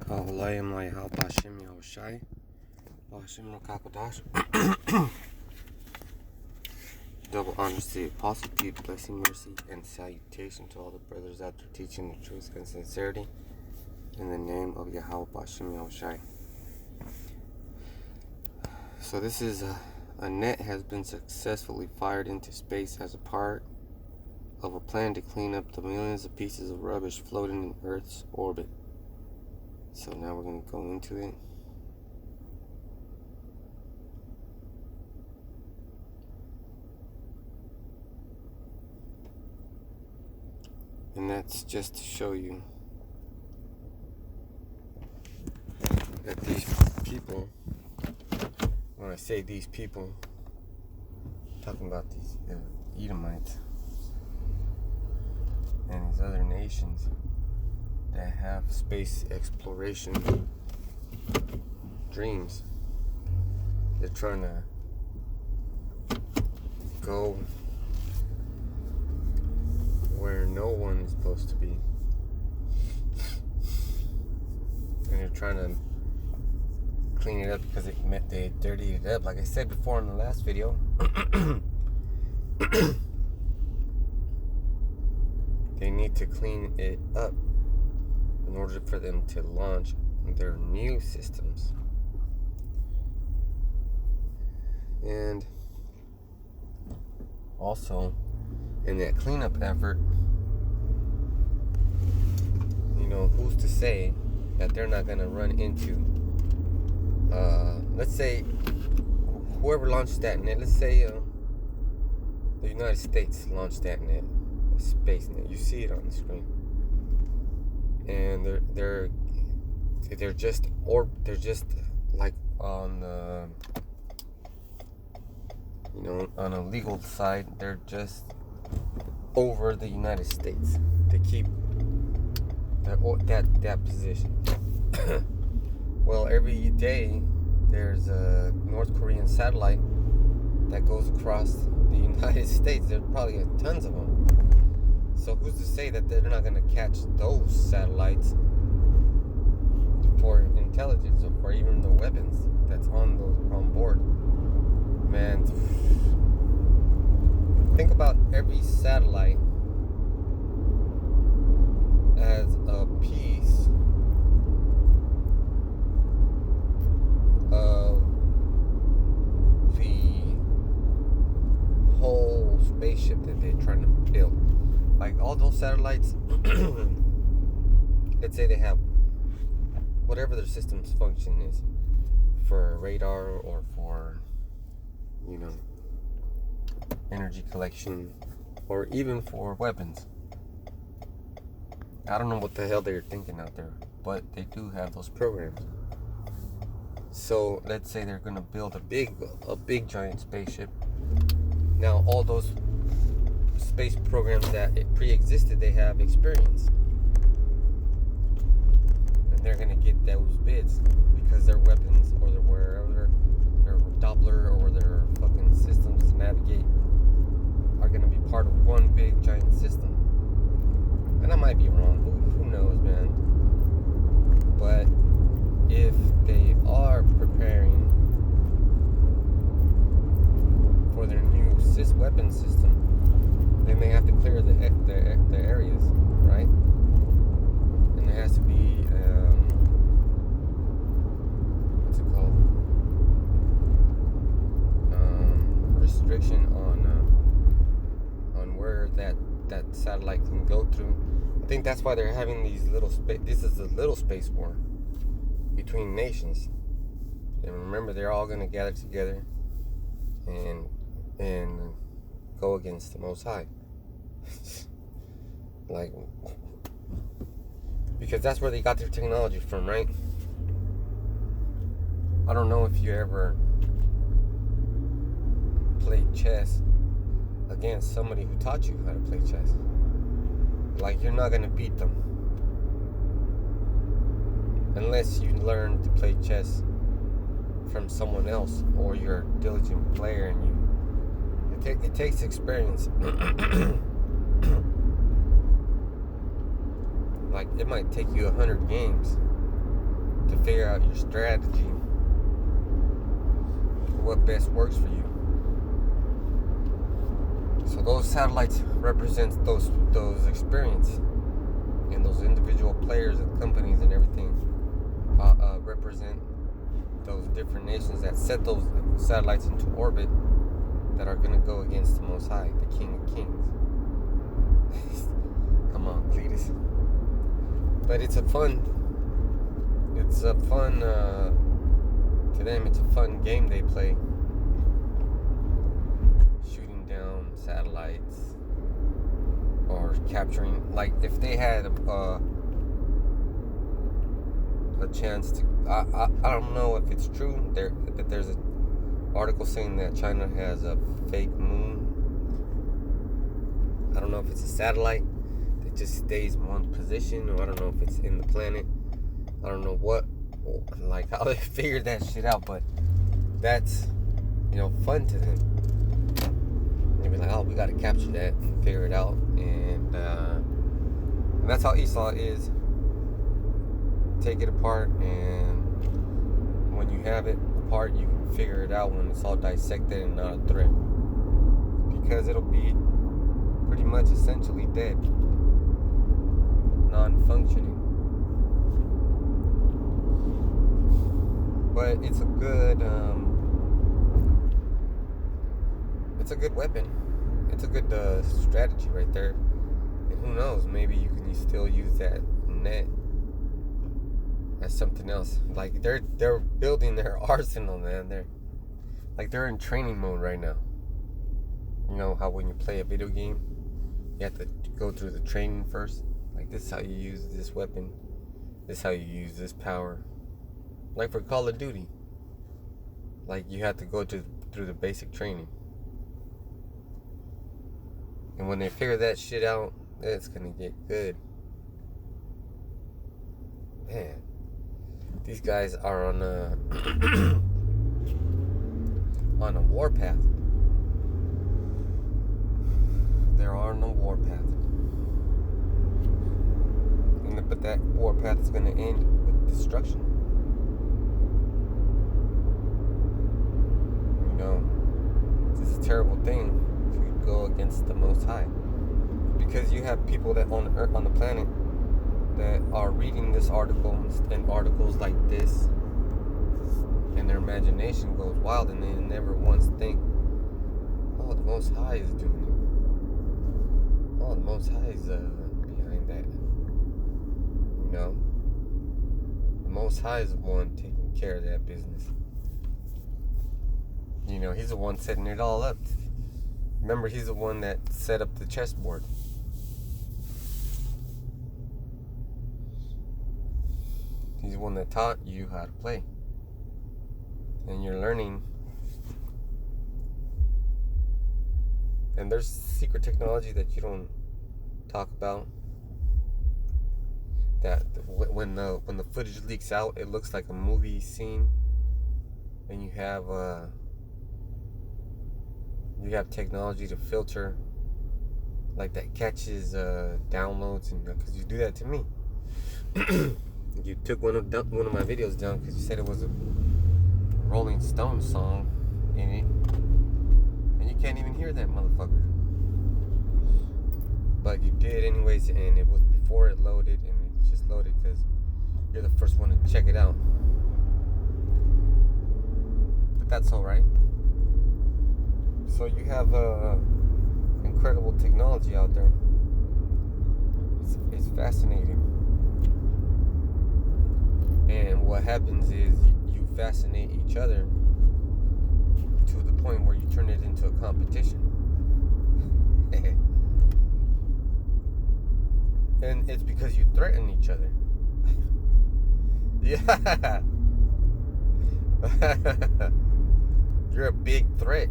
Aholayim Layhal Bashim Yahushai Bashim Rakakodash. Double honors to the Apostle, peace, blessing, mercy, and salutation to all the brothers out there teaching the truth and sincerity in the name of Yahweh Bashim Yahushai. So this is a net has been successfully fired into space as a part of a plan to clean up the millions of pieces of rubbish floating in Earth's orbit. So now we're going to go into it. And that's just to show you that these people, when I say these people, I'm talking about these Edomites and these other nations that have space exploration dreams. They're trying to go where no one is supposed to be, and they're trying to clean it up because they dirtied it up. Like I said before in the last video, they need to clean it up in order for them to launch their new systems. And also, in that cleanup effort, who's to say that they're not going to run into, let's say, whoever launched that net, let's say the United States launched that net, a space net. You see it on the screen. And they're just like on the, on a legal side, they're just over the United States to keep that position. Well, every day there's a North Korean satellite that goes across the United States. There's probably tons of them. So who's to say that they're not going to catch those satellites for intelligence or for even the weapons that's on board? Man, think about every satellite as a piece of the whole spaceship that they're trying to build. Like all those satellites, let's say they have whatever their system's function is for radar or for, energy collection or even for weapons. I don't know what the hell they're thinking out there, but they do have those programs. So let's say they're going to build a big giant spaceship. Now all those space programs that it pre-existed, they have experience, and they're gonna get those bids because their weapons or their Doppler or their fucking systems to navigate are gonna be part of one big giant system. And I might be wrong, who knows, man. But if they are preparing for their new weapon system, then they have to clear the areas, right? And there has to be what's it called? Restriction on where that satellite can go through. I think that's why they're having these little space. This is a little space war between nations. And remember, they're all going to gather together and go against the Most High. Like, because that's where they got their technology from, right? I don't know if you ever played chess against somebody who taught you how to play chess. Like, you're not gonna beat them unless you learn to play chess from someone else, or you're a diligent player and it takes experience. Like, it might take you 100 games to figure out your strategy, what best works for you. So those satellites represent those experience, and those individual players and companies and everything represent those different nations that set those satellites into orbit that are going to go against the Most High, the King of Kings. Come on, Cletus. But to them, it's a fun game they play. Shooting down satellites or capturing, like if they had a chance to, I don't know if it's true, but there's an article saying that China has a fake moon. I don't know if it's a satellite that just stays in one position, or I don't know if it's in the planet. I don't know like how they figured that shit out, but that's, fun to them. They'd be like, oh, we gotta capture that and figure it out, and that's how Esau is. Take it apart, and when you have it apart, you can figure it out when it's all dissected and not a threat, because it'll be pretty much essentially dead, non-functioning. But it's a good weapon. It's a good strategy right there. And who knows, maybe you can still use that net as something else. Like they're building their arsenal, man. They're in training mode right now. You know how when you play a video game, you have to go through the training first. Like, this is how you use this weapon. This is how you use this power. Like for Call of Duty, like you have to go through the basic training. And when they figure that shit out, it's gonna get good. Man, these guys are on a on a warpath. They're on a warpath. But that warpath is gonna end with destruction. It's a terrible thing to go against the Most High, because you have people that on Earth, on the planet, that are reading this article and articles like this, and their imagination goes wild, and they never once think, oh, the Most High is doing it. Oh, the Most High is behind that. The Most High is the one taking care of that business. He's the one setting it all up. Remember, he's the one that set up the chessboard. He's the one that taught you how to play. And you're learning. And there's secret technology that you don't talk about. That when the footage leaks out, it looks like a movie scene. And you have technology to filter, like that catches downloads, and because you do that to me. You took one of my videos down because you said it was a Rolling Stones song in it, and you can't even hear that motherfucker. But you did anyways, and it was before it loaded, and it just loaded because you're the first one to check it out. But that's all right. So you have incredible technology out there. It's fascinating. And what happens is you fascinate each other to the point where you turn it into a competition. And it's because you threaten each other. Yeah. You're a big threat.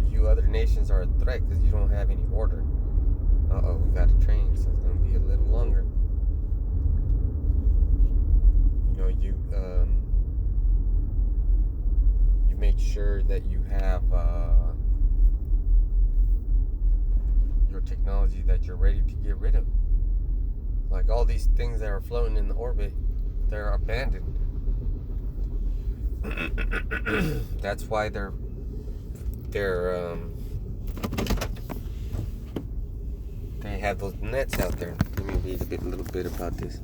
You other nations are a threat because you don't have any order. We got to train, so it's going to be a little longer. You make sure that you have your technology that you're ready to get rid of. Like all these things that are floating in the orbit, they're abandoned. That's why they're they have those nets out there. Let me read a little bit about this.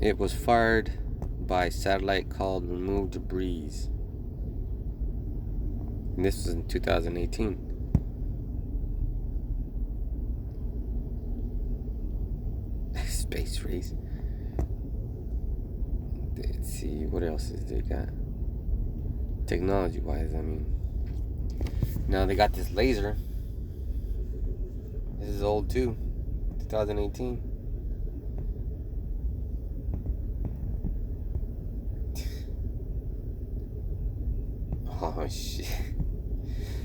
It was fired by satellite called Remove Debris. And this was in 2018. Space race. Let's see, what else is they got? Technology wise, I mean. Now they got this laser. This is old too. 2018. Oh shit.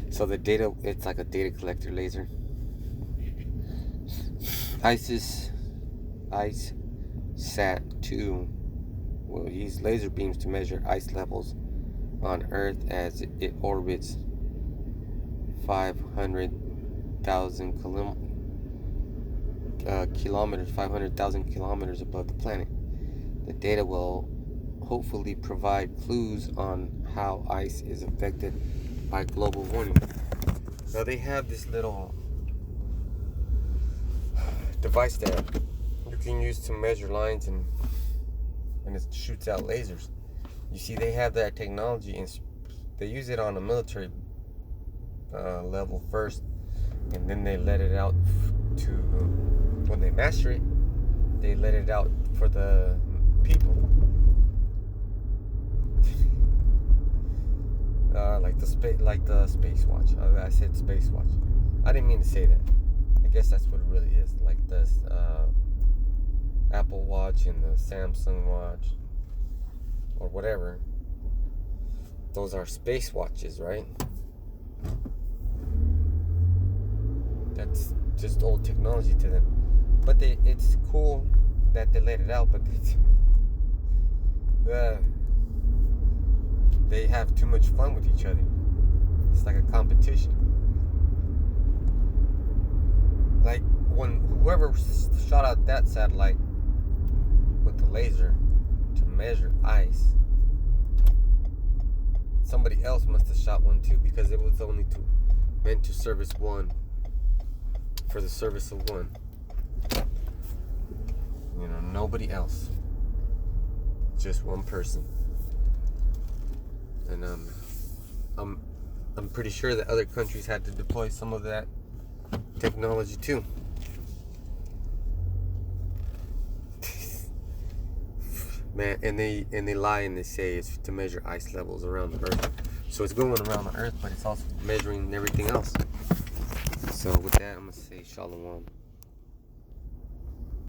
So the data, it's like a data collector laser. IceSat-2 will use laser beams to measure ice levels on Earth as it orbits 500,000 kilometers above the planet. The data will hopefully provide clues on how ice is affected by global warming. Now they have this little device that you can use to measure lines, and it shoots out lasers. You see, they have that technology, and they use it on a military level first, and then they let it out to, when they master it, they let it out for the people. Like the Space Watch. I said Space Watch. I didn't mean to say that. I guess that's what it really is. Like this Apple Watch and the Samsung Watch, or whatever. Those are space watches, right? That's just old technology to them. But it's cool that they let it out, but they have too much fun with each other. It's like a competition. Like when whoever shot out that satellite with the laser to measure ice, somebody else must have shot one too, because it was only meant to service one, for the service of one. You know, nobody else. Just one person. And I'm pretty sure that other countries had to deploy some of that technology too. Man, and they lie and they say it's to measure ice levels around the Earth. So it's going around the Earth, but it's also measuring everything else. So with that, I'm gonna say Shalom.